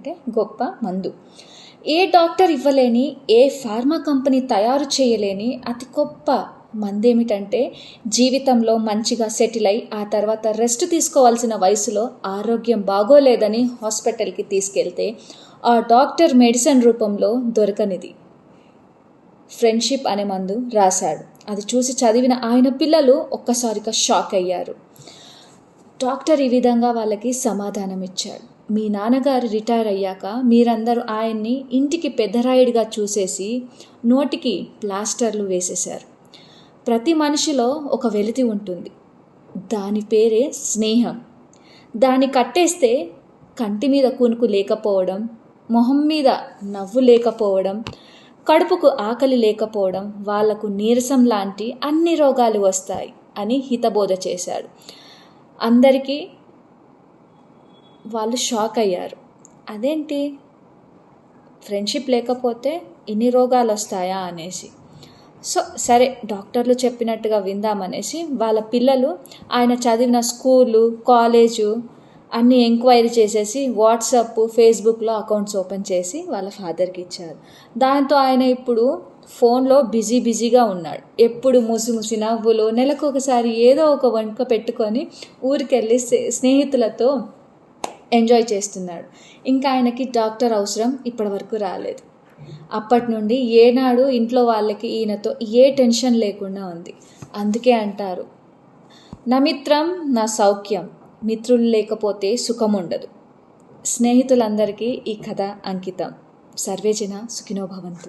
కంటే గొప్ప మందు. ఏ డాక్టర్ ఇవ్వలేని, ఏ ఫార్మా కంపెనీ తయారు చేయలేని అతి గొప్ప మందేమిటంటే, జీవితంలో మంచిగా సెటిల్ అయి ఆ తర్వాత రెస్ట్ తీసుకోవాల్సిన వయసులో ఆరోగ్యం బాగోలేదని హాస్పిటల్కి తీసుకెళ్తే ఆ డాక్టర్ మెడిసిన్ రూపంలో దొరకనిది ఫ్రెండ్షిప్ అనే మందు రాశాడు. అది చూసి చదివిన ఆయన పిల్లలు ఒక్కసారిగా షాక్ అయ్యారు. డాక్టర్ ఈ విధంగా వాళ్ళకి సమాధానం ఇచ్చాడు. మీ నాన్నగారు రిటైర్ అయ్యాక మీరందరూ ఆయన్ని ఇంటికి పెద్దరాయుడిగా చూసేసి నోటికి ప్లాస్టర్లు వేసేశారు. ప్రతి మనిషిలో ఒక వెలితి ఉంటుంది. దాని పేరే స్నేహం. దాన్ని కట్టేస్తే కంటి మీద కునుకు లేకపోవడం, మొహం మీద నవ్వు లేకపోవడం, కడుపుకు ఆకలి లేకపోవడం, వాళ్లకు నీరసం లాంటి అన్ని రోగాలు వస్తాయి అని హితబోధ చేశాడు. అందరికీ వాళ్ళు షాక్ అయ్యారు. అదేంటి, ఫ్రెండ్షిప్ లేకపోతే ఇన్ని రోగాలు వస్తాయా అనేసి. సరే డాక్టర్లు చెప్పినట్టుగా విందామనేసి వాళ్ళ పిల్లలు ఆయన చదివిన స్కూలు, కాలేజు అన్నీ ఎంక్వైరీ చేసేసి వాట్సాప్, ఫేస్బుక్లో అకౌంట్స్ ఓపెన్ చేసి వాళ్ళ ఫాదర్కి ఇచ్చారు. దాంతో ఆయన ఇప్పుడు ఫోన్లో బిజీగా ఉన్నాడు. ఎప్పుడు ముసి నవ్వులు, నెలకు ఒకసారి ఏదో ఒక వంక పెట్టుకొని ఊరికెళ్ళి స్నేహితులతో ఎంజాయ్ చేస్తున్నాడు. ఇంకా ఆయనకి డాక్టర్ అవసరం ఇప్పటి వరకు రాలేదు. అప్పటి నుండి ఏనాడు ఇంట్లో వాళ్ళకి ఈయనతో ఏ టెన్షన్ లేకుండా ఉంది. అందుకే అంటారు, నా మిత్రం నా సౌఖ్యం, మిత్రులు లేకపోతే సుఖం ఉండదు. స్నేహితులందరికీ ఈ కథ అంకితం. సర్వేజన సుఖినో భవంతు.